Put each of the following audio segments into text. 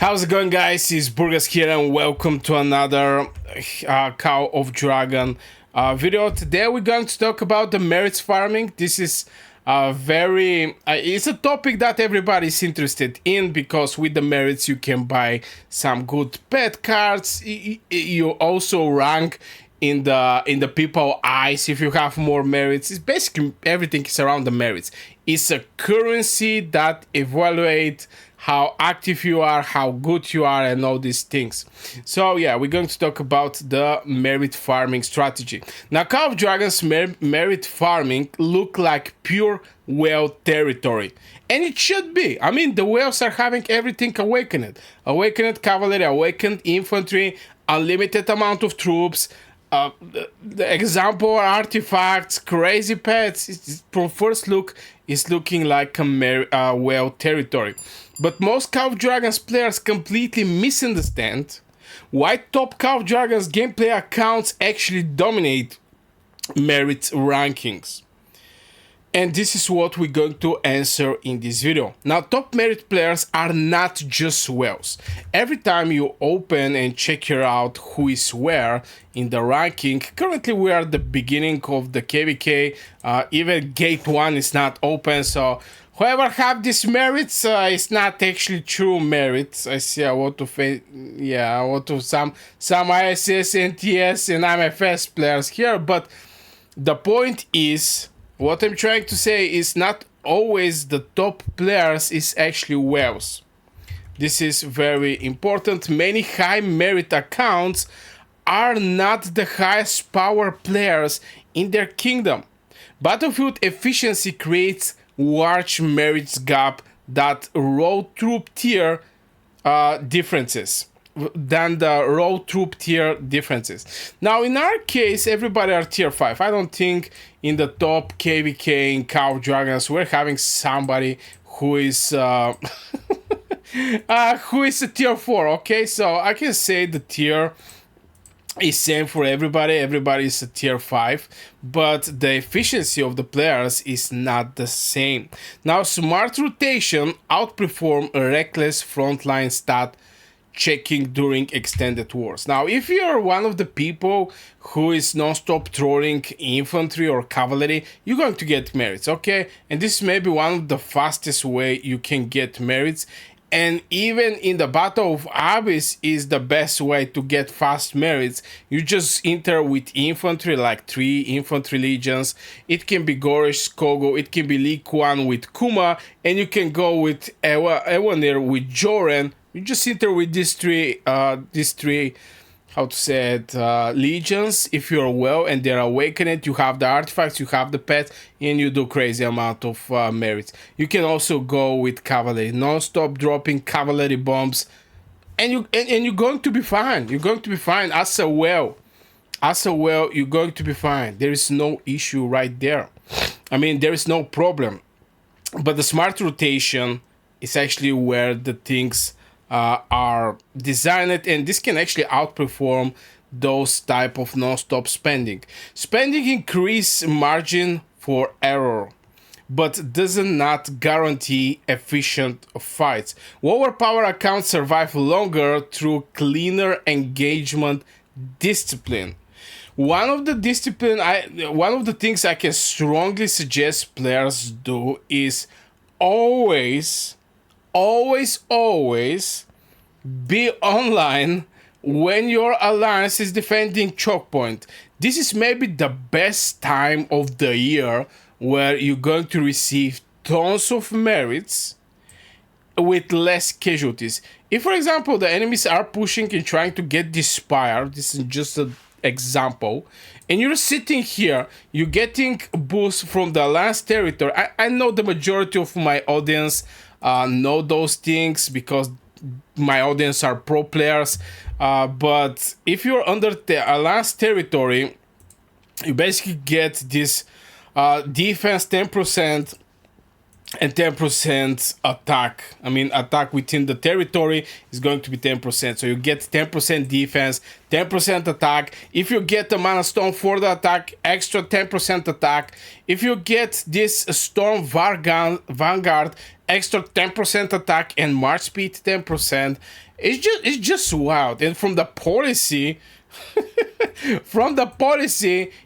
How's it going, guys? It's Burgas here and welcome to another Cow of Dragon video. Today we're going to talk about the merits farming. This is it's a topic that everybody's interested in because with the merits you can buy some good pet cards. You also rank in the people eyes if you have more merits. It's basically everything is around the merits. It's a currency that evaluates how active you are, how good you are, and all these things. So yeah, we're going to talk about the merit farming strategy. Now, Call of Dragons merit farming look like pure whale territory. And it should be. I mean, the whales are having everything awakened. Awakened cavalry, awakened infantry, unlimited amount of troops, the example artifacts, crazy pets. From first look, it's looking like a whale territory. But most Call of Dragons players completely misunderstand why top Call of Dragons gameplay accounts actually dominate merit rankings. And this is what we're going to answer in this video. Now, top merit players are not just whales. Every time you open and check out who is where in the ranking, currently we are at the beginning of the KVK. Even gate 1 is not open, so whoever have these merits, it's not actually true merits. I see a lot of some ISS, NTS, and MFS players here, but the point is, what I'm trying to say is not always the top players is actually whales. This is very important. Many high merit accounts are not the highest power players in their kingdom. Battlefield efficiency creates large merits gap that raw troop tier differences. Than the raw troop tier differences. Now, in our case, everybody are tier 5. I don't think in the top KVK in Call of Dragons we're having somebody who is who is a tier 4. Okay, so I can say the tier is same for everybody. Everybody is a tier 5, but the efficiency of the players is not the same. Now, smart rotation outperform a reckless frontline stat checking during extended wars. Now, if you're one of the people who is non-stop trolling infantry or cavalry, you're going to get merits, okay? And this may be one of the fastest way you can get merits. And even in the Battle of Abyss is the best way to get fast merits. You just enter with infantry, like 3 infantry legions. It can be Gorish, Skogo, it can be Li Kuan with Kuma, and you can go with Ewanir with Joran. You just enter with these three, how to say it, legions. If you're well and they're awakened, you have the artifacts, you have the pets, and you do crazy amount of merits. You can also go with cavalry, non-stop dropping cavalry bombs, and you're going to be fine. You're going to be fine as a whale. As a whale, you're going to be fine. There is no issue right there. I mean, there is no problem. But the smart rotation is actually where the things are designed, and this can actually outperform those type of non-stop spending. Spending increase margin for error, but does not guarantee efficient fights. Lower power accounts survive longer through cleaner engagement discipline. One of the things I can strongly suggest players do is always be online when your alliance is defending choke point. This is maybe the best time of the year where you're going to receive tons of merits with less casualties. If, for example, the enemies are pushing and trying to get this spire, this is just an example, and you're sitting here, you're getting boost from the alliance territory. I know the majority of my audience know those things because my audience are pro players, but if you're under the alliance territory, you basically get this defense 10% and 10% attack. I mean, attack within the territory is going to be 10%. So you get 10% defense, 10% attack. If you get the mana stone for the attack, extra 10% attack. If you get this storm vanguard, extra 10% attack and march speed 10%. It's just wild. And from the policy,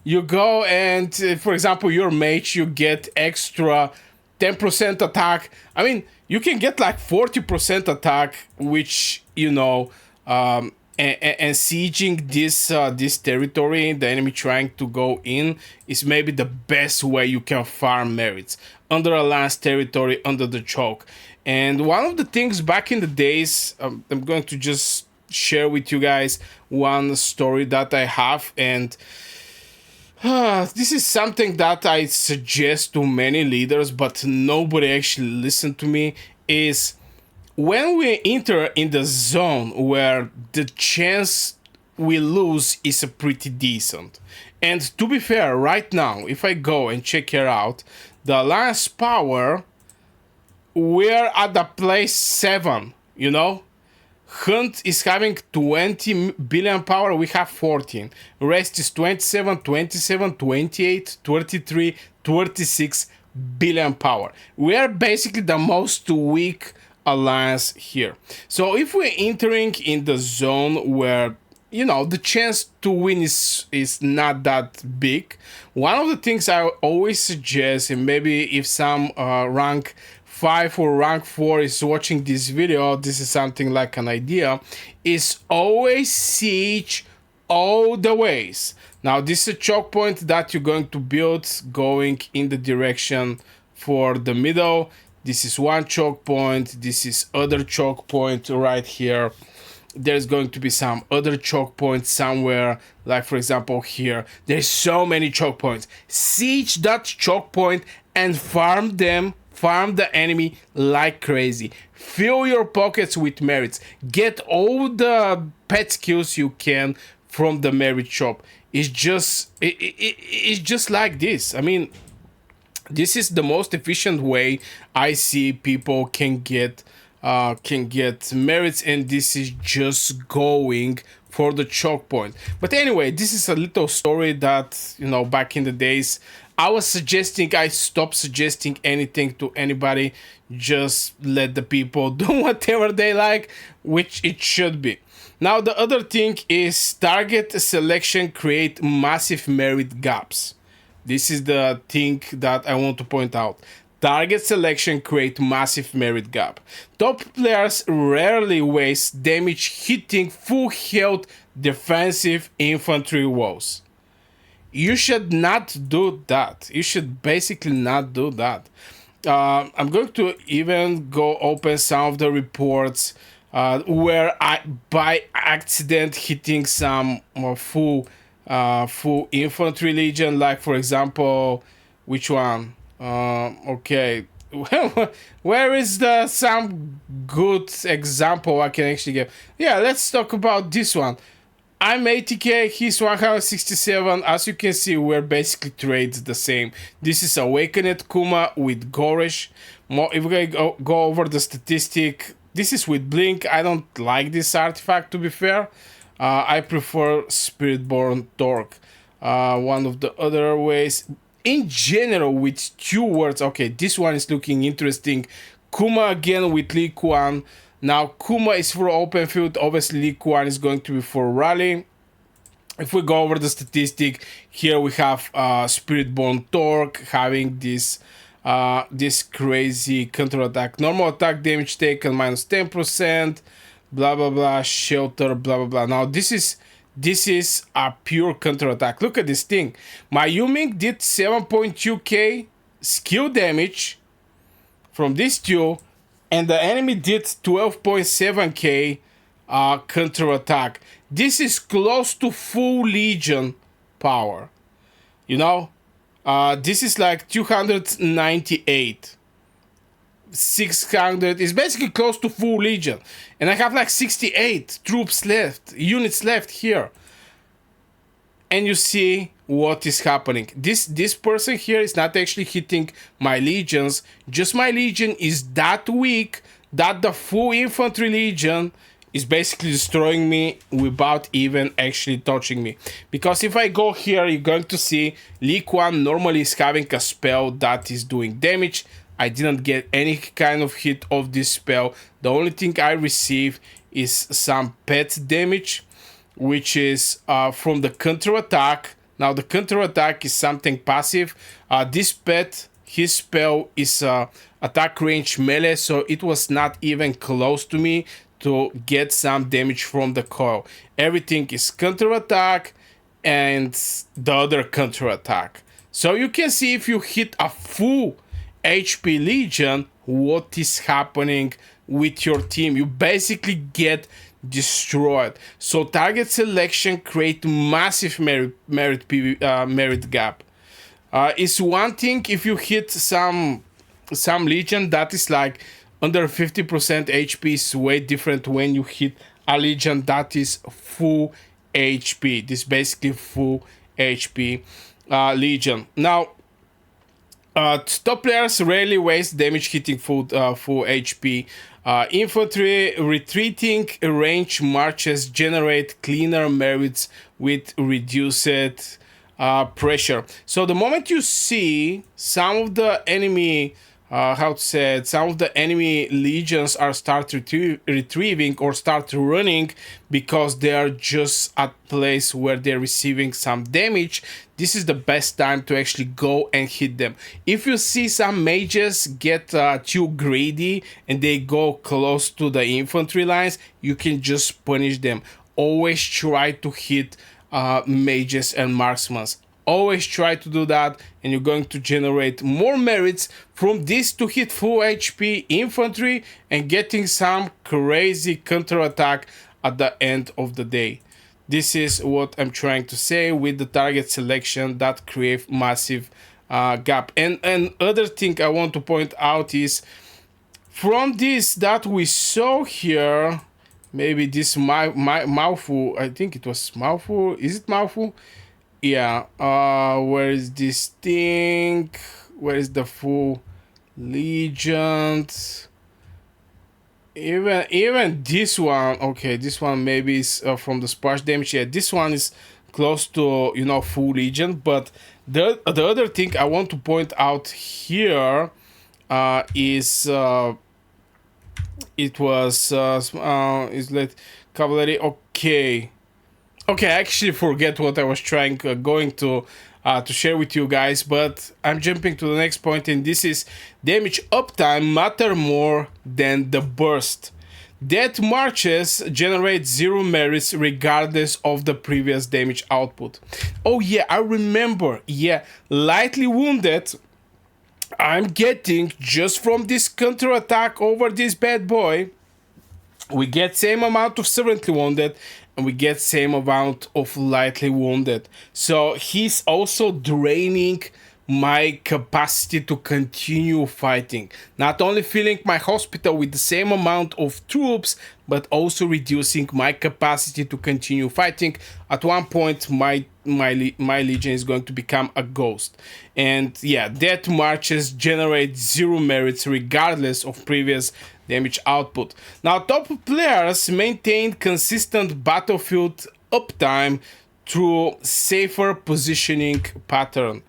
you go and, for example, your mage, you get extra 10% attack. I mean, you can get like 40% attack, which, and sieging this territory, the enemy trying to go in, is maybe the best way you can farm merits under a lance territory, under the choke. And one of the things back in the days, I'm going to just share with you guys one story that I have, and this is something that I suggest to many leaders, but nobody actually listened to me, is when we enter in the zone where the chance we lose is a pretty decent. And to be fair, right now, if I go and check it out, the alliance power, we're at the place 7, Hunt is having 20 billion power, we have 14. Rest is 27, 27, 28, 33, 36 billion power. We are basically the most weak alliance here. So if we're entering in the zone where the chance to win is not that big, one of the things I always suggest, and maybe if some rank 5 or rank 4 is watching this video, this is something like an idea, is always siege all the ways. Now this is a choke point that you're going to build going in the direction for the middle. This is one choke point, this is other choke point right here. There's going to be some other choke points somewhere, like for example here. There's so many choke points. Siege that choke point and farm them, farm the enemy like crazy. Fill your pockets with merits. Get all the pet skills you can from the merit shop. It's just like this. I mean, this is the most efficient way I see people can get merits, and this is just going for the choke point. But anyway, this is a little story that back in the days I was suggesting. I stopped suggesting anything to anybody. Just let the people do whatever they like, which it should be. Now the other thing is target selection create massive merit gaps. This is the thing that I want to point out. Target selection create massive merit gap. Top players rarely waste damage hitting full health defensive infantry walls. You should not do that. You should basically not do that. I'm going to even go open some of the reports where I by accident hitting some full infantry legion, like for example, which one? Okay, where is the some good example I can actually give? Yeah, let's talk about this one. I'm 80k, he's 167. As you can see, we're basically trades the same. This is Awakened Kuma with Goresh. If we go over the statistic, this is with Blink. I don't like this artifact, to be fair. I prefer Spiritborn Torque. One of the other ways, in general, with 2 words. Okay, this one is looking interesting. Kuma again with Li Kuan. Now Kuma is for open field. Obviously Li Kuan is going to be for rally. If we go over the statistic, here we have Spiritborn Torque having this crazy counter attack. Normal attack damage taken minus 10%. Blah blah blah. Shelter. Blah blah blah. Now this is a pure counter attack. Look at this thing. My Yuming did 7.2k skill damage from this two, and the enemy did 12.7k counter attack. This is close to full Legion power. This is like 298. 600 is basically close to full Legion, and I have like 68 units left here, and you see what is happening. This person here is not actually hitting my legions, just my legion is that weak that the full infantry legion is basically destroying me without even actually touching me. Because if I go here, you're going to see Li Kuan normally is having a spell that is doing damage. I didn't get any kind of hit of this spell. The only thing I received is some pet damage, which is from the counter attack. Now the counter attack is something passive. This pet, his spell is attack range melee, so it was not even close to me to get some damage from the coil. Everything is counter attack and the other counter attack. So you can see if you hit a full HP Legion, what is happening with your team. You basically get destroyed. So target selection create massive merit gap. It's one thing if you hit some Legion that is like under 50% HP. Is way different when you hit a Legion that is full HP. This basically full HP Legion. Now top players rarely waste damage hitting full HP. Infantry retreating range marches generate cleaner merits with reduced pressure. So the moment you see some of the enemy, some of the enemy legions are start retrieving or start running because they are just at place where they're receiving some damage, this is the best time to actually go and hit them. If you see some mages get too greedy and they go close to the infantry lines, you can just punish them. Always try to hit mages and marksmen. Always try to do that, and you're going to generate more merits from this to hit full HP infantry and getting some crazy counterattack at the end of the day. This is what I'm trying to say with the target selection that create massive gap. And other thing I want to point out is from this that we saw here, maybe this mouthful, I think it was mouthful. Is it mouthful? Yeah, where is this thing? Where is the full Legion? Even this one, okay, this one maybe is from the splash damage. Yeah, this one is close to, you know, full Legion. But the other thing I want to point out here is it was is like cavalry. Okay, I actually forget what I was going to share with you guys, but I'm jumping to the next point, and this is damage uptime matter more than the burst. Death marches generate 0 merits regardless of the previous damage output. Oh yeah, I remember. Yeah, lightly wounded, I'm getting just from this counter attack over this bad boy. We get same amount of severely wounded, and we get same amount of lightly wounded. So he's also draining my capacity to continue fighting. Not only filling my hospital with the same amount of troops, but also reducing my capacity to continue fighting. At one point, my legion is going to become a ghost. And yeah, death marches generate 0 merits regardless of previous damage output. Now, top players maintain consistent battlefield uptime through safer positioning pattern.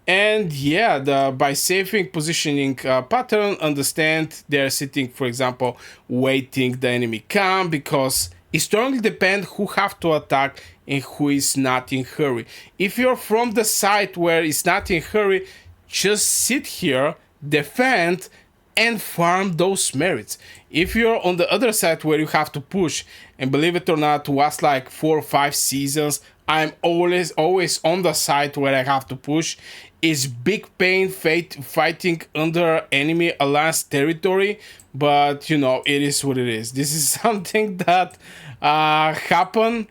And yeah, by saving positioning pattern, understand they're sitting, for example, waiting the enemy come, because it strongly depends who have to attack and who is not in hurry. If you're from the side where it's not in hurry, just sit here, defend, and farm those merits. If you're on the other side where you have to push, and believe it or not, was like 4 or 5 seasons, I'm always on the side where I have to push. It's big pain fighting under enemy alliance territory, but you know, it is what it is. This is something that happen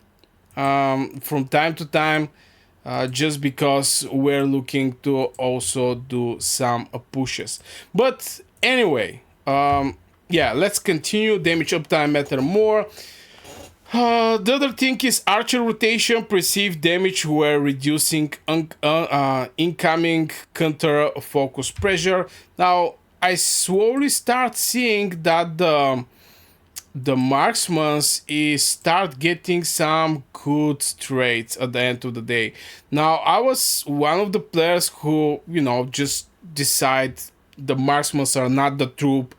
from time to time, just because we're looking to also do some pushes. But anyway, yeah, let's continue. Damage uptime matter more. The other thing is archer rotation, perceived damage where reducing incoming counter focus pressure. Now I slowly start seeing that the marksmen is start getting some good traits at the end of the day. Now I was one of the players who, you know, just decide the marksmen are not the troop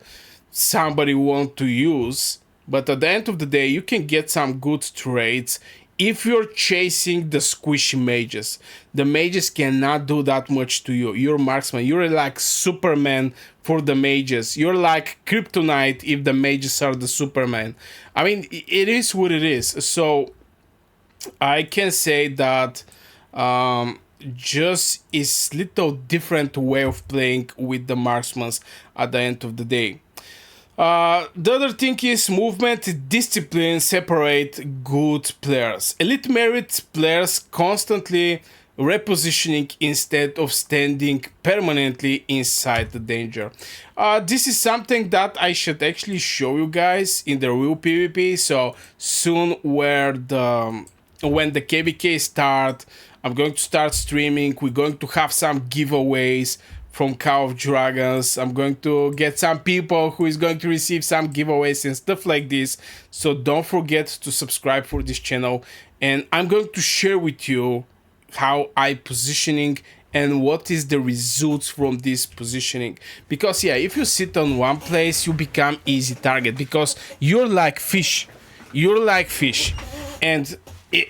somebody want to use. but at the end of the day, you can get some good trades if you're chasing the squishy mages. The mages cannot do that much to you. You're marksman. You're like Superman for the mages. You're like kryptonite if the mages are the Superman. I mean, it is what it is. So I can say that just is little different way of playing with the marksmen at the end of the day. The other thing is movement, discipline separate good players. Elite merit players constantly repositioning instead of standing permanently inside the danger. This is something that I should actually show you guys in the real PvP. So soon, when the KVK start, I'm going to start streaming. We're going to have some giveaways from Call of Dragons. I'm going to get some people who is going to receive some giveaways and stuff like this. So don't forget to subscribe for this channel. And I'm going to share with you how I positioning and what is the results from this positioning. Because yeah, if you sit on one place, you become easy target because you're like fish. You're like fish. And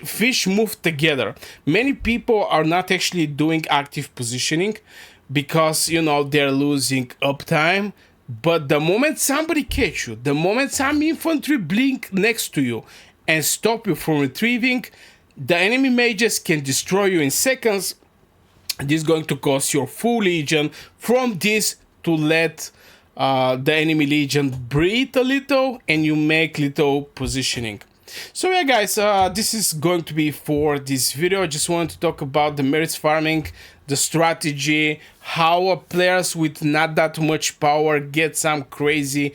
fish move together. Many people are not actually doing active positioning because, you know, they're losing uptime. But the moment somebody catch you, the moment some infantry blink next to you and stop you from retrieving, the enemy mages can destroy you in seconds. This is going to cost your full legion. From this to let the enemy legion breathe a little and you make little positioning. So yeah guys, this is going to be for this video. I just wanted to talk about the merits farming, the strategy, how players with not that much power get some crazy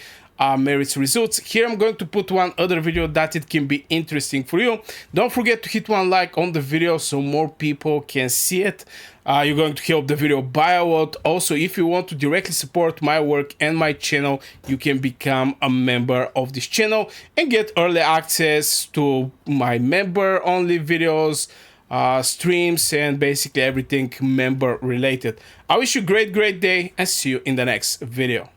merits results. Here I'm going to put one other video that it can be interesting for you. Don't forget to hit one like on the video so more people can see it. You're going to help the video by a lot. Also, if you want to directly support my work and my channel, you can become a member of this channel and get early access to my member only videos, streams, and basically everything member related. I wish you a great day and see you in the next video.